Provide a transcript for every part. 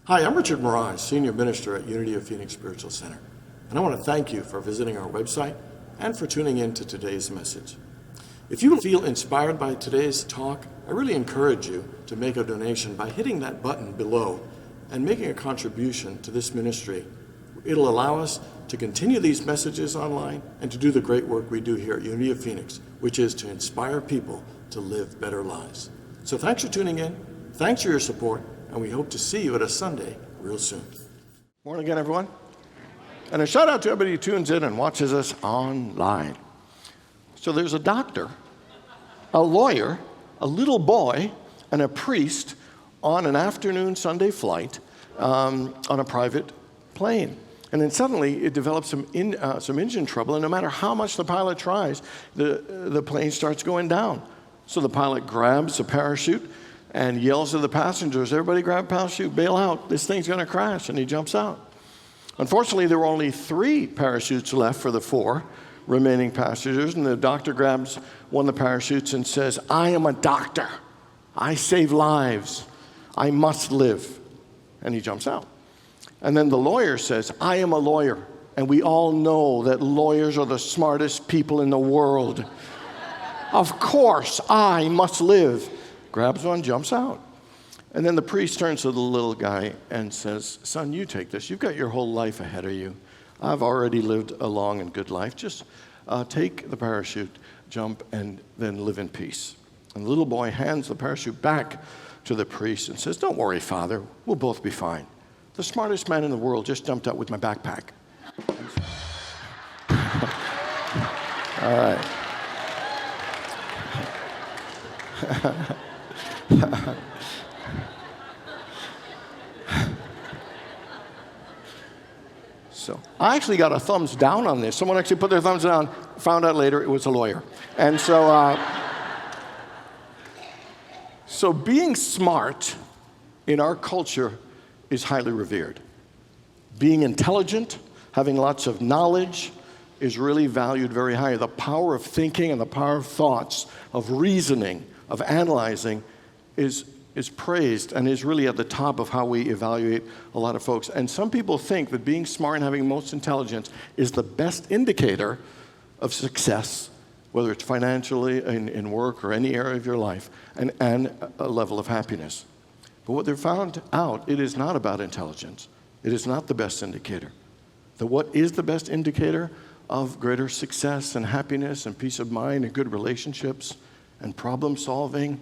Hi, I'm Richard Maraj, Senior Minister at Unity of Phoenix Spiritual Center, and I want to thank you for visiting our website and for tuning in to today's message. If you feel inspired by today's talk, I really encourage you to make a donation by hitting that button below and making a contribution to this ministry. It'll allow us to continue these messages online and to do the great work we do here at Unity of Phoenix, which is to inspire people to live better lives. So thanks for tuning in, thanks for your support, and we hope to see you at a Sunday real soon. Morning again, everyone. And a shout out to everybody who tunes in and watches us online. So there's a doctor, a lawyer, a little boy, and a priest on an afternoon Sunday flight on a private plane. And then suddenly it develops some engine trouble, and no matter how much the pilot tries, the plane starts going down. So the pilot grabs a parachute and yells to the passengers, "Everybody grab a parachute, bail out, this thing's gonna crash," and he jumps out. Unfortunately, there were only 3 parachutes left for the 4 remaining passengers, and the doctor grabs one of the parachutes and says, "I am a doctor. I save lives. I must live." And he jumps out. And then the lawyer says, "I am a lawyer, and we all know that lawyers are the smartest people in the world. Of course, I must live." Grabs one, jumps out. And then the priest turns to the little guy and says, "Son, you take this. You've got your whole life ahead of you. I've already lived a long and good life. Just take the parachute, jump, and then live in peace." And the little boy hands the parachute back to the priest and says, "Don't worry, Father. We'll both be fine. The smartest man in the world just jumped out with my backpack." All right. So I actually got a thumbs down on this. Someone actually put their thumbs down, found out later it was a lawyer. And so, so being smart in our culture is highly revered. Being intelligent, having lots of knowledge, is really valued very high. The power of thinking and the power of thoughts, of reasoning, of analyzing is praised and is really at the top of how we evaluate a lot of folks. And some people think that being smart and having most intelligence is the best indicator of success, whether it's financially, in work, or any area of your life, and a level of happiness. But what they've found out, it is not about intelligence. It is not the best indicator. What is the best indicator of greater success and happiness and peace of mind and good relationships and problem solving,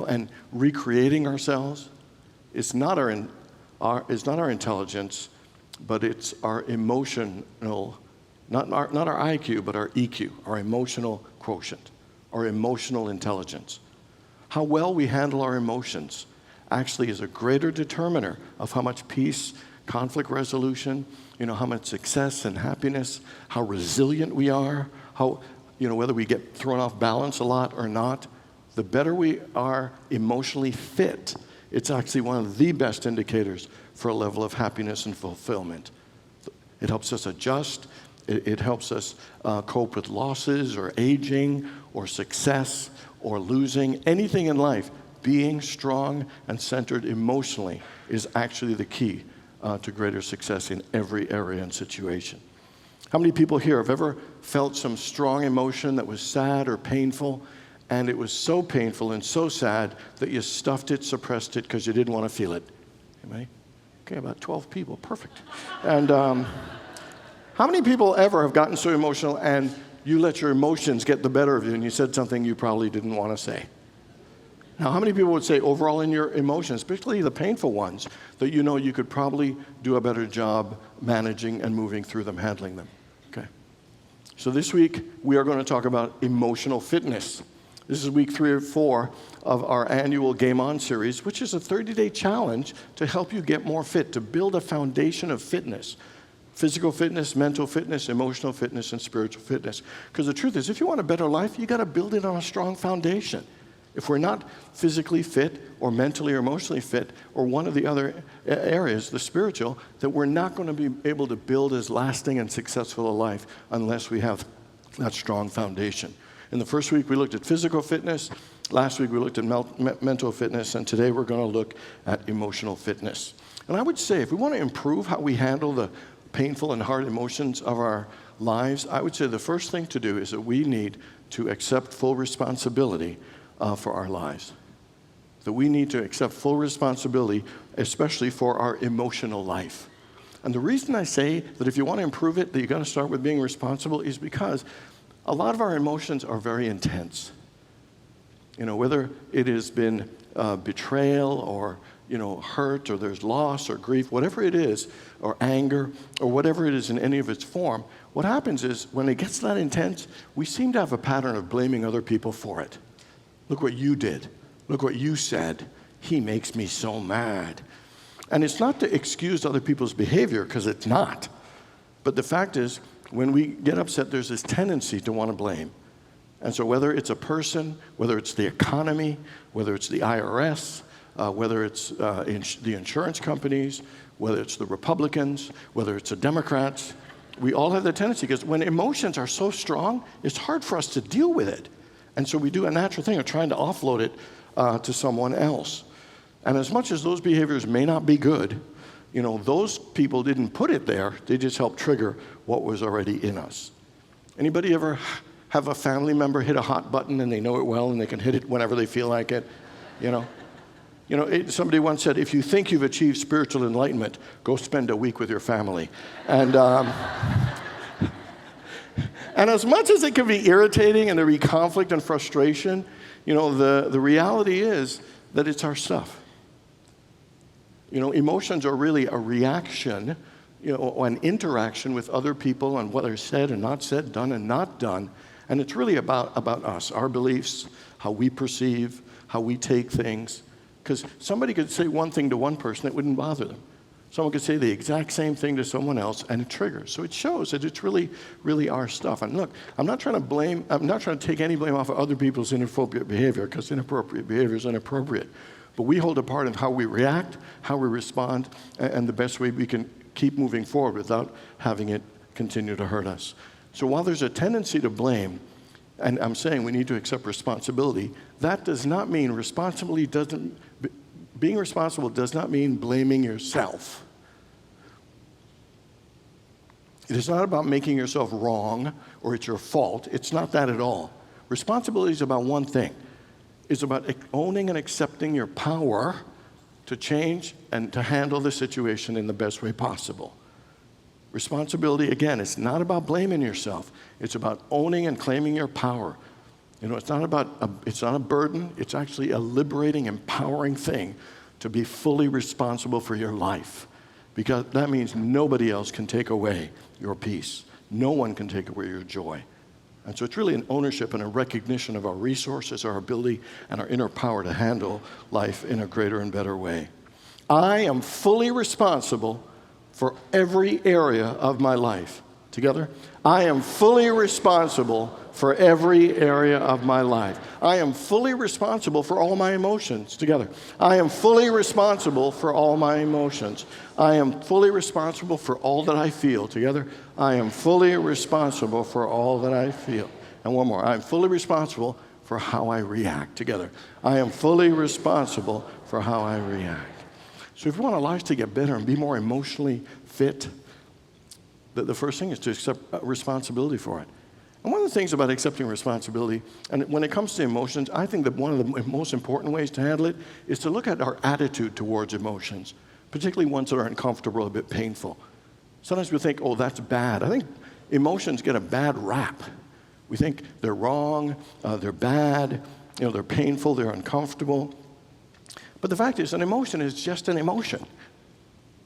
and recreating ourselves? It's not our intelligence, but it's our emotional, not our IQ, but our EQ, our emotional quotient, our emotional intelligence. How well we handle our emotions actually is a greater determiner of how much peace, conflict resolution, how much success and happiness, how resilient we are, how, whether we get thrown off balance a lot or not. The better we are emotionally fit, it's actually one of the best indicators for a level of happiness and fulfillment. It helps us adjust. It helps us cope with losses or aging or success or losing. Anything in life, being strong and centered emotionally is actually the key to greater success in every area and situation. How many people here have ever felt some strong emotion that was sad or painful, and it was so painful and so sad that you stuffed it, suppressed it, because you didn't want to feel it? Anybody? Okay, about 12 people. Perfect. And how many people ever have gotten so emotional and you let your emotions get the better of you and you said something you probably didn't want to say? Now, how many people would say overall in your emotions, especially the painful ones, that you could probably do a better job managing and moving through them, handling them? Okay. So this week, we are going to talk about emotional fitness. This is week 3 or 4 of our annual Game On series, which is a 30-day challenge to help you get more fit, to build a foundation of fitness. Physical fitness, mental fitness, emotional fitness, and spiritual fitness. Because the truth is, if you want a better life, you got to build it on a strong foundation. If we're not physically fit or mentally or emotionally fit, or one of the other areas, the spiritual, that we're not going to be able to build as lasting and successful a life unless we have that strong foundation. In the first week, we looked at physical fitness. Last week we looked at mental fitness, and today we're going to look at emotional fitness. And I would say if we want to improve how we handle the painful and hard emotions of our lives, I would say the first thing to do is that we need to accept full responsibility for our lives. That we need to accept full responsibility, especially for our emotional life. And the reason I say that if you want to improve it, that you've got to start with being responsible is because a lot of our emotions are very intense. You know, whether it has been betrayal or, hurt, or there's loss or grief, whatever it is, or anger, or whatever it is in any of its form, what happens is when it gets that intense, we seem to have a pattern of blaming other people for it. Look what you did. Look what you said. He makes me so mad. And it's not to excuse other people's behavior, because it's not. But the fact is, when we get upset, there's this tendency to want to blame. And so whether it's a person, whether it's the economy, whether it's the IRS, whether it's the insurance companies, whether it's the Republicans, whether it's the Democrats, we all have that tendency, because when emotions are so strong, it's hard for us to deal with it. And so we do a natural thing of trying to offload it to someone else. And as much as those behaviors may not be good, those people didn't put it there. They just helped trigger what was already in us. Anybody ever have a family member hit a hot button and they know it well and they can hit it whenever they feel like it? Somebody once said, if you think you've achieved spiritual enlightenment, go spend a week with your family. And and as much as it can be irritating and there be conflict and frustration, the reality is that it's our stuff. Emotions are really a reaction, an interaction with other people on what is said and not said, done and not done. And it's really about us, our beliefs, how we perceive, how we take things. Because somebody could say one thing to one person, it wouldn't bother them. Someone could say the exact same thing to someone else, and it triggers. So it shows that it's really, really our stuff. And look, I'm not trying to take any blame off of other people's inappropriate behavior, because inappropriate behavior is inappropriate. But we hold a part in how we react, how we respond, and the best way we can keep moving forward without having it continue to hurt us. So while there's a tendency to blame, and I'm saying we need to accept responsibility, that does not mean being responsible does not mean blaming yourself. It is not about making yourself wrong or it's your fault. It's not that at all. Responsibility is about one thing. It's about owning and accepting your power to change and to handle the situation in the best way possible. Responsibility, again, it's not about blaming yourself. It's about owning and claiming your power. It's not a burden. It's actually a liberating, empowering thing to be fully responsible for your life. Because that means nobody else can take away your peace. No one can take away your joy. And so it's really an ownership and a recognition of our resources, our ability, and our inner power to handle life in a greater and better way. I am fully responsible for every area of my life. Together? I am fully responsible for every area of my life. I am fully responsible for all my emotions. Together. I am fully responsible for all my emotions. I am fully responsible for all that I feel. Together. I am fully responsible for all that I feel. And one more. I am fully responsible for how I react. Together. I am fully responsible for how I react. So if you want our lives to get better and be more emotionally fit, the first thing is to accept responsibility for it. And one of the things about accepting responsibility, and when it comes to emotions, I think that one of the most important ways to handle it is to look at our attitude towards emotions, particularly ones that are uncomfortable, a bit painful. Sometimes we think, oh, that's bad. I think emotions get a bad rap. We think they're wrong, they're bad, they're painful, they're uncomfortable. But the fact is, an emotion is just an emotion.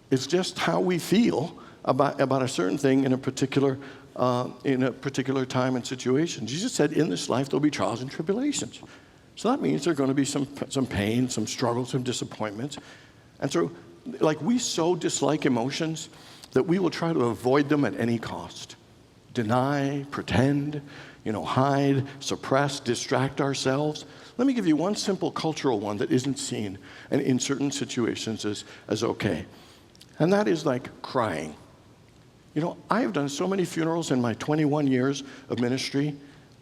It's just how we feel about a certain thing in a particular time and situation. Jesus said, in this life there'll be trials and tribulations. So that means there are going to be some pain, some struggles, some disappointments. And so, we so dislike emotions that we will try to avoid them at any cost. Deny, pretend, hide, suppress, distract ourselves. Let me give you one simple cultural one that isn't seen and in certain situations as okay. And that is crying. I have done so many funerals in my 21 years of ministry,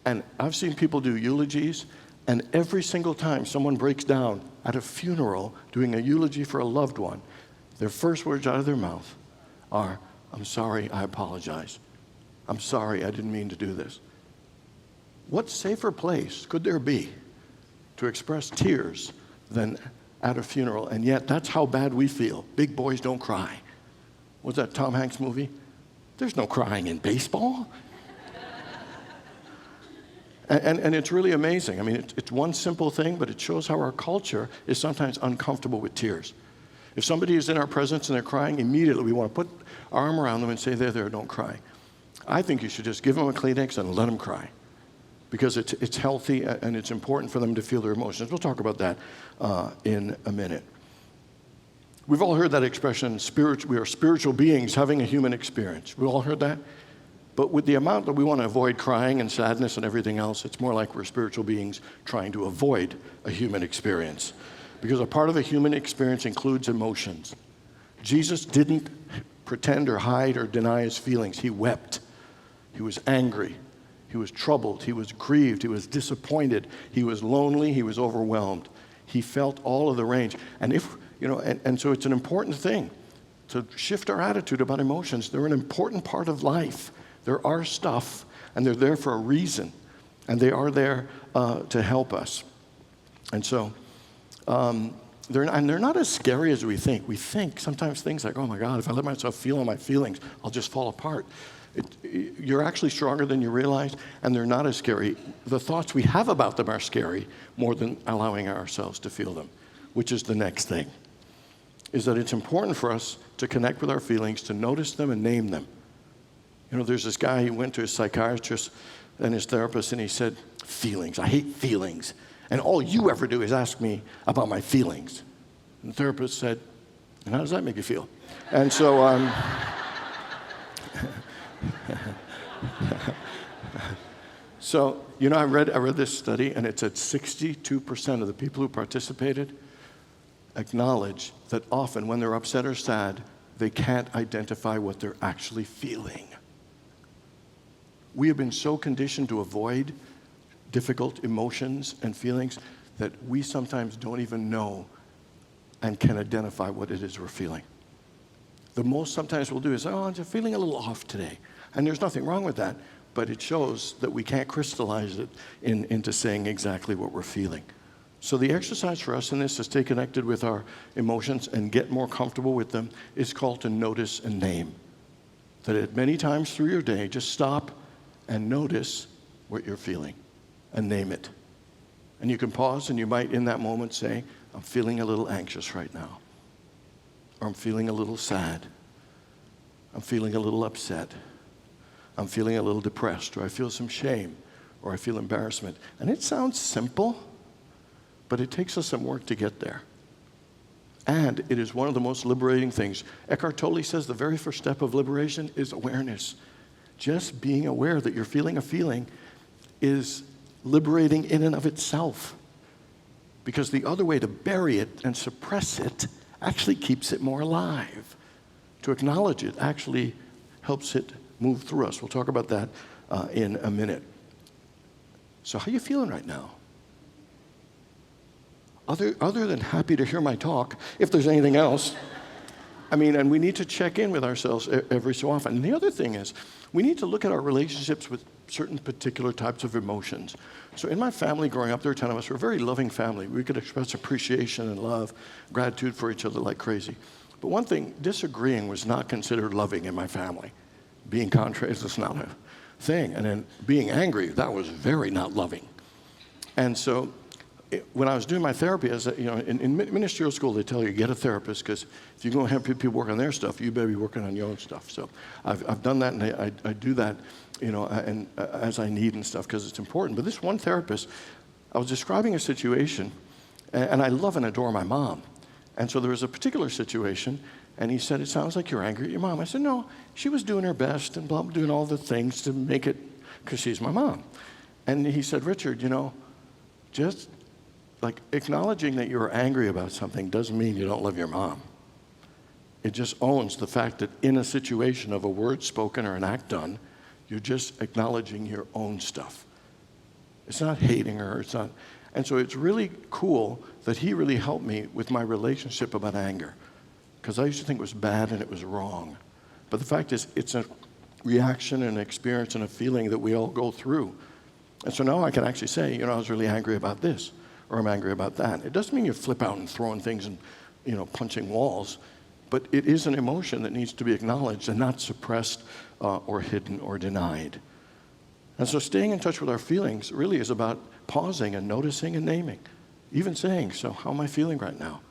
and I've seen people do eulogies, And every single time someone breaks down at a funeral doing a eulogy for a loved one, their first words out of their mouth are, "I'm sorry, I apologize. I'm sorry, I didn't mean to do this." What safer place could there be to express tears than at a funeral? And yet, that's how bad we feel. Big boys don't cry. Was that Tom Hanks movie? There's no crying in baseball. And it's really amazing. I mean, it's one simple thing, but it shows how our culture is sometimes uncomfortable with tears. If somebody is in our presence and they're crying, immediately we want to put our arm around them and say, there, don't cry. I think you should just give them a Kleenex and let them cry, because it's healthy and it's important for them to feel their emotions. We'll talk about that in a minute. We've all heard that expression, we are spiritual beings having a human experience. We've all heard that? But with the amount that we want to avoid crying and sadness and everything else, it's more like we're spiritual beings trying to avoid a human experience. Because a part of a human experience includes emotions. Jesus didn't pretend or hide or deny his feelings. He wept. He was angry. He was troubled. He was grieved. He was disappointed. He was lonely. He was overwhelmed. He felt all of the range. And so it's an important thing to shift our attitude about emotions. They're an important part of life. They're our stuff, and they're there for a reason, and they are there to help us. And so they're not as scary as we think. We think sometimes things like, oh my God, if I let myself feel on my feelings, I'll just fall apart. You're actually stronger than you realize, and they're not as scary. The thoughts we have about them are scary more than allowing ourselves to feel them, which is the next thing, is that it's important for us to connect with our feelings, to notice them and name them. There's this guy, he went to his psychiatrist and his therapist, and he said, feelings, I hate feelings. And all you ever do is ask me about my feelings. And the therapist said, and how does that make you feel? And so, I read this study, and it said 62% of the people who participated acknowledge that often when they're upset or sad, they can't identify what they're actually feeling. We have been so conditioned to avoid difficult emotions and feelings that we sometimes don't even know and can identify what it is we're feeling. The most sometimes we'll do is, I'm just feeling a little off today. And there's nothing wrong with that, but it shows that we can't crystallize it into saying exactly what we're feeling. So the exercise for us in this, to stay connected with our emotions and get more comfortable with them, is called to notice and name. That at many times through your day, just stop and notice what you're feeling and name it. And you can pause, and you might in that moment say, I'm feeling a little anxious right now. Or I'm feeling a little sad. I'm feeling a little upset. I'm feeling a little depressed, or I feel some shame, or I feel embarrassment. And it sounds simple, but it takes us some work to get there. And it is one of the most liberating things. Eckhart Tolle says the very first step of liberation is awareness. Just being aware that you're feeling a feeling is liberating in and of itself. Because the other way, to bury it and suppress it, actually keeps it more alive. To acknowledge it actually helps it move through us. We'll talk about that in a minute. So how are you feeling right now? Other than happy to hear my talk, if there's anything else. And we need to check in with ourselves every so often. And the other thing is, we need to look at our relationships with certain particular types of emotions. So in my family growing up, there were 10 of us. We're a very loving family. We could express appreciation and love, gratitude for each other like crazy. But one thing, disagreeing was not considered loving in my family. Being contrary is not a thing. And then being angry, that was very not loving. And so when I was doing my therapy, in ministerial school, they tell you, get a therapist, because if you're going to have people work on their stuff, you better be working on your own stuff. So I've done that, and I do that, and as I need and stuff, because it's important. But this one therapist, I was describing a situation, and I love and adore my mom. And so there was a particular situation, and he said, it sounds like you're angry at your mom. I said, no, she was doing her best and doing all the things to make it, because she's my mom. And he said, Richard, just like acknowledging that you're angry about something doesn't mean you don't love your mom. It just owns the fact that in a situation of a word spoken or an act done, you're just acknowledging your own stuff. It's not hating her. It's not. And so it's really cool that he really helped me with my relationship about anger. Because I used to think it was bad and it was wrong. But the fact is, it's a reaction and an experience and a feeling that we all go through. And so now I can actually say, I was really angry about this, or I'm angry about that. It doesn't mean you flip out and throwing things and, punching walls, but it is an emotion that needs to be acknowledged and not suppressed or hidden or denied. And so staying in touch with our feelings really is about pausing and noticing and naming. Even saying, so how am I feeling right now?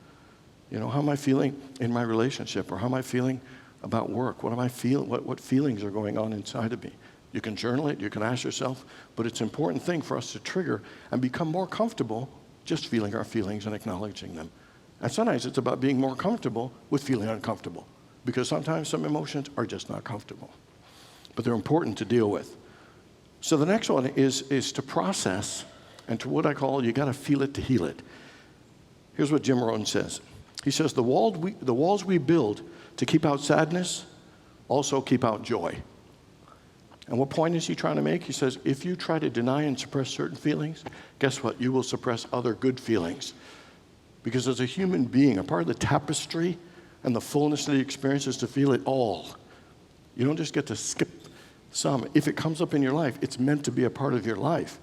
How am I feeling in my relationship? Or how am I feeling about work? What am I feeling? What feelings are going on inside of me? You can journal it, you can ask yourself, but it's an important thing for us to trigger and become more comfortable just feeling our feelings and acknowledging them. And sometimes it's about being more comfortable with feeling uncomfortable, because sometimes some emotions are just not comfortable, but they're important to deal with. So the next one is to process, and to what I call, you got to feel it to heal it. Here's what Jim Rohn says. He says, the walls we build to keep out sadness also keep out joy. And what point is he trying to make? He says, if you try to deny and suppress certain feelings, guess what? You will suppress other good feelings. Because as a human being, a part of the tapestry and the fullness of the experience is to feel it all. You don't just get to skip some. If it comes up in your life, it's meant to be a part of your life.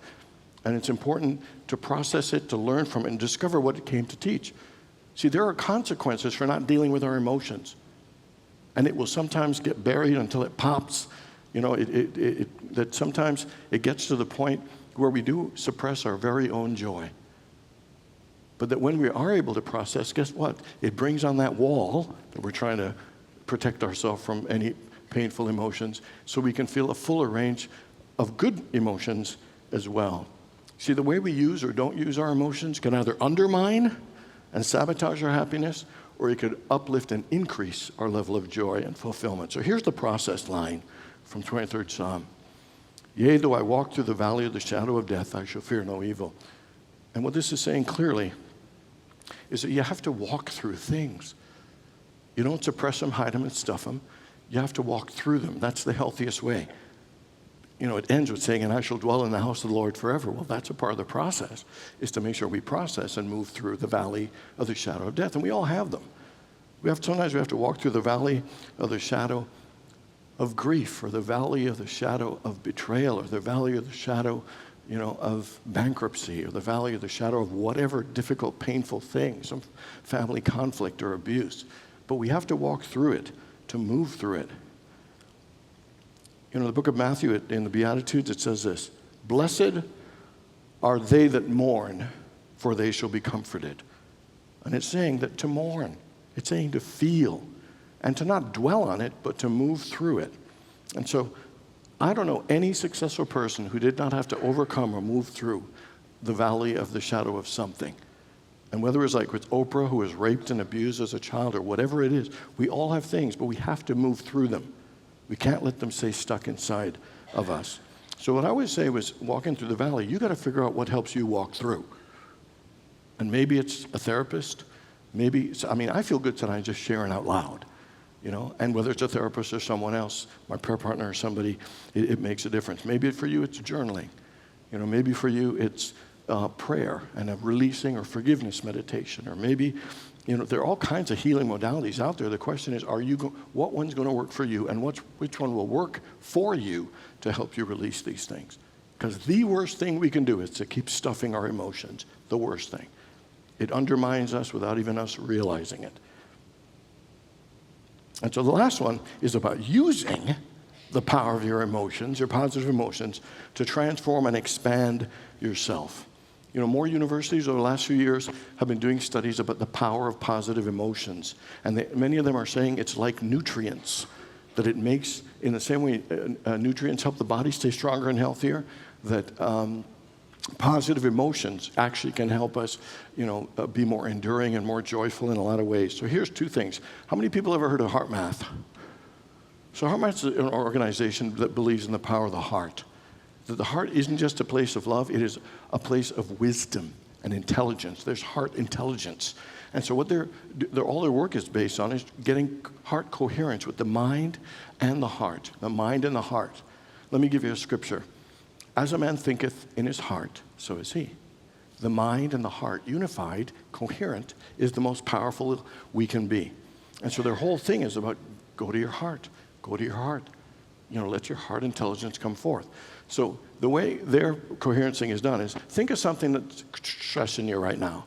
And it's important to process it, to learn from it, and discover what it came to teach. See, there are consequences for not dealing with our emotions. And it will sometimes get buried until it pops. That sometimes it gets to the point where we do suppress our very own joy. But that when we are able to process, guess what? It brings on that wall that we're trying to protect ourselves from any painful emotions, so we can feel a fuller range of good emotions as well. See, the way we use or don't use our emotions can either undermine and sabotage our happiness, or it could uplift and increase our level of joy and fulfillment. So here's the process line from 23rd Psalm. Yea, though I walk through the valley of the shadow of death, I shall fear no evil. And what this is saying clearly is that you have to walk through things. You don't suppress them, hide them, and stuff them. You have to walk through them. That's the healthiest way. It ends with saying, and I shall dwell in the house of the Lord forever. Well, that's a part of the process, is to make sure we process and move through the valley of the shadow of death. And we all have them. Sometimes we have to walk through the valley of the shadow of grief, or the valley of the shadow of betrayal, or the valley of the shadow, of bankruptcy, or the valley of the shadow of whatever difficult, painful thing, some family conflict or abuse. But we have to walk through it to move through it. The book of Matthew, in the Beatitudes, it says this: blessed are they that mourn, for they shall be comforted. And it's saying that to mourn, it's saying to feel, and to not dwell on it, but to move through it. And so I don't know any successful person who did not have to overcome or move through the valley of the shadow of something. And whether it's like with Oprah, who was raped and abused as a child, or whatever it is, we all have things, but we have to move through them. We can't let them stay stuck inside of us. So what I always say was, walking through the valley, you got to figure out what helps you walk through. And maybe it's a therapist. I feel good tonight just sharing out loud. And whether it's a therapist or someone else, my prayer partner or somebody, it makes a difference. Maybe for you it's journaling. Maybe for you it's prayer and a releasing or forgiveness meditation. Or maybe, there are all kinds of healing modalities out there. The question is, what one's going to work for you, and which one will work for you to help you release these things? Because the worst thing we can do is to keep stuffing our emotions. The worst thing. It undermines us without even us realizing it. And so the last one is about using the power of your emotions, your positive emotions, to transform and expand yourself. More universities over the last few years have been doing studies about the power of positive emotions. And many of them are saying it's like nutrients, that it makes, in the same way nutrients help the body stay stronger and healthier, that positive emotions actually can help us, be more enduring and more joyful in a lot of ways. So here's two things. How many people ever heard of Heart Math? So Heart Math is an organization that believes in the power of the heart. That the heart isn't just a place of love, it is a place of wisdom and intelligence. There's heart intelligence. And so what all their work is based on is getting heart coherence with the mind and the heart. The mind and the heart. Let me give you a scripture. As a man thinketh in his heart, so is he. the mind and the heart, unified, coherent, is the most powerful we can be. And so their whole thing is about go to your heart, go to your heart. Let your heart intelligence come forth. So the way their coherence thing is done is think of something that's stressing you right now,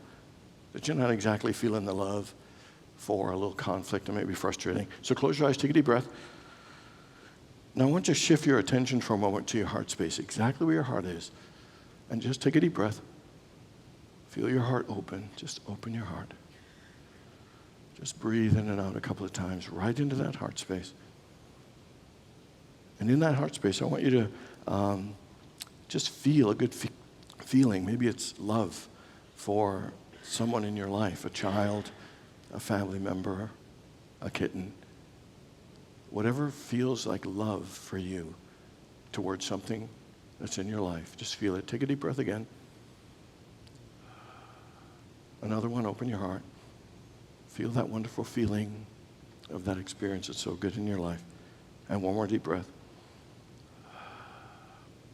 that you're not exactly feeling the love for, a little conflict, or maybe frustrating. So close your eyes, take a deep breath. Now I want you to shift your attention for a moment to your heart space, exactly where your heart is. And just take a deep breath. Feel your heart open. Just open your heart. Just breathe in and out a couple of times, right into that heart space. And in that heart space, I want you to just feel a good feeling. Maybe it's love for someone in your life, a child, a family member, a kitten. Whatever feels like love for you towards something that's in your life, just feel it. Take a deep breath again. Another one, open your heart. Feel that wonderful feeling of that experience that's so good in your life. And one more deep breath.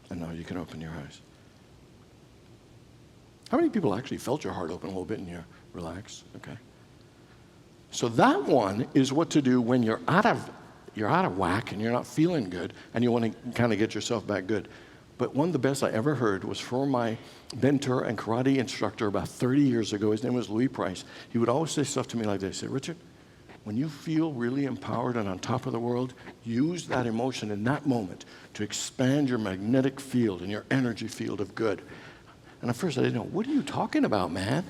And now you can open your eyes. How many people actually felt your heart open a little bit and you're relaxed? Okay. So that one is what to do when you're out of whack and you're not feeling good and you want to kind of get yourself back good. But one of the best I ever heard was from my mentor and karate instructor about 30 years ago. His name was Louis Price. He would always say stuff to me like this. He said, Richard, when you feel really empowered and on top of the world, use that emotion in that moment to expand your magnetic field and your energy field of good. And at first I didn't know, what are you talking about, man?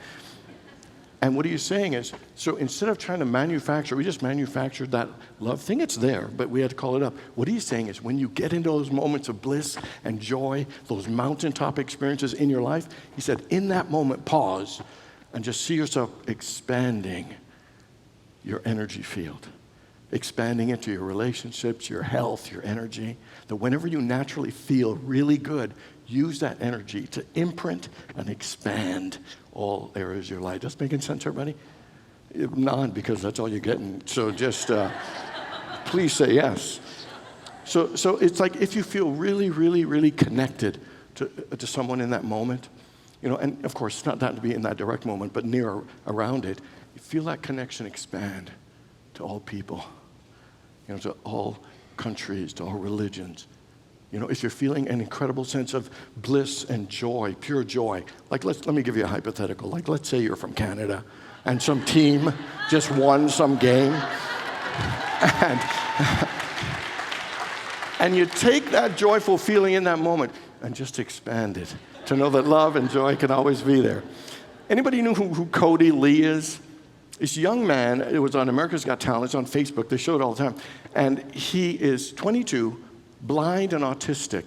And what he is saying is, so instead of trying to manufacture, we just manufactured that love thing. It's there, but we had to call it up. What he's saying is when you get into those moments of bliss and joy, those mountaintop experiences in your life, he said, in that moment, pause and just see yourself expanding your energy field, expanding into your relationships, your health, your energy. That whenever you naturally feel really good, use that energy to imprint and expand all areas of your life. That's making sense, everybody? Nod, because that's all you're getting. So just please say yes. So it's like if you feel really, really, really connected to someone in that moment, and of course, it's not that to be in that direct moment, but near around it, you feel that connection expand to all people, to all countries, to all religions. If you're feeling an incredible sense of bliss and joy, pure joy, like let me give you a hypothetical. Like let's say you're from Canada and some team just won some game. And you take that joyful feeling in that moment and just expand it to know that love and joy can always be there. Anybody know who Cody Lee is? This young man, it was on America's Got Talent, it's on Facebook, they show it all the time. And he is 22, blind and autistic,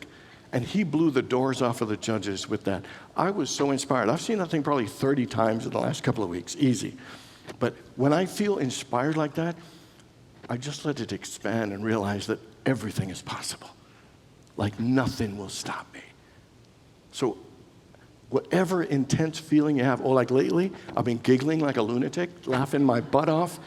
and he blew the doors off of the judges with that. I was so inspired. I've seen that thing probably 30 times in the last couple of weeks, easy. But when I feel inspired like that, I just let it expand and realize that everything is possible. Like nothing will stop me. So whatever intense feeling you have, or like lately, I've been giggling like a lunatic, laughing my butt off,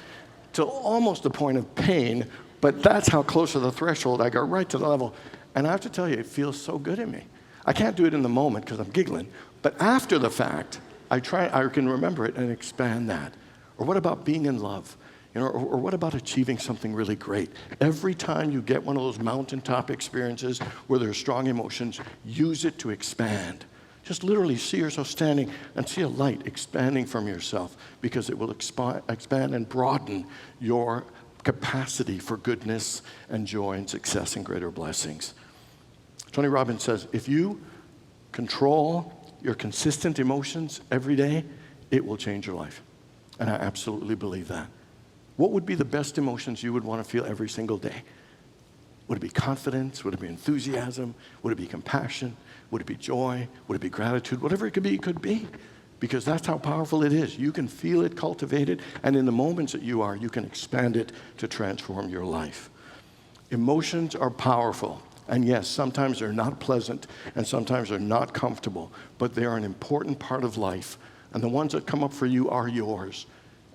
till almost the point of pain, but that's how close to the threshold I got, right to the level. And I have to tell you, it feels so good in me. I can't do it in the moment because I'm giggling, but after the fact, I can remember it and expand that. Or what about being in love? Or what about achieving something really great? Every time you get one of those mountaintop experiences where there's strong emotions, use it to expand. Just literally see yourself standing and see a light expanding from yourself, because it will expand and broaden your capacity for goodness and joy and success and greater blessings. Tony Robbins says, if you control your consistent emotions every day, it will change your life. And I absolutely believe that. What would be the best emotions you would want to feel every single day? Would it be confidence? Would it be enthusiasm? Would it be compassion? Would it be joy? Would it be gratitude? Whatever it could be. Because that's how powerful it is. You can feel it, cultivate it, and in the moments that you can expand it to transform your life. Emotions are powerful. And yes, sometimes they're not pleasant, and sometimes they're not comfortable, but they are an important part of life. And the ones that come up for you are yours.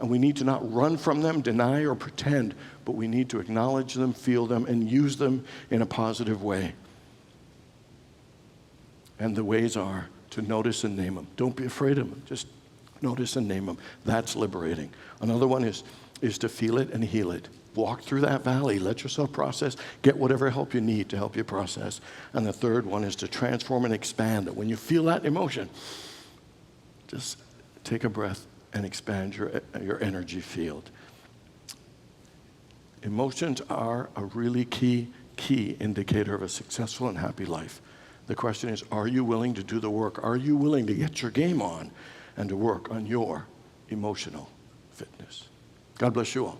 And we need to not run from them, deny, or pretend, but we need to acknowledge them, feel them, and use them in a positive way. And the ways are to notice and name them. Don't be afraid of them. Just notice and name them. That's liberating. Another one is to feel it and heal it. Walk through that valley. Let yourself process. Get whatever help you need to help you process. And the third one is to transform and expand it. When you feel that emotion, just take a breath and expand your energy field. Emotions are a really key indicator of a successful and happy life. The question is, are you willing to do the work? Are you willing to get your game on and to work on your emotional fitness? God bless you all.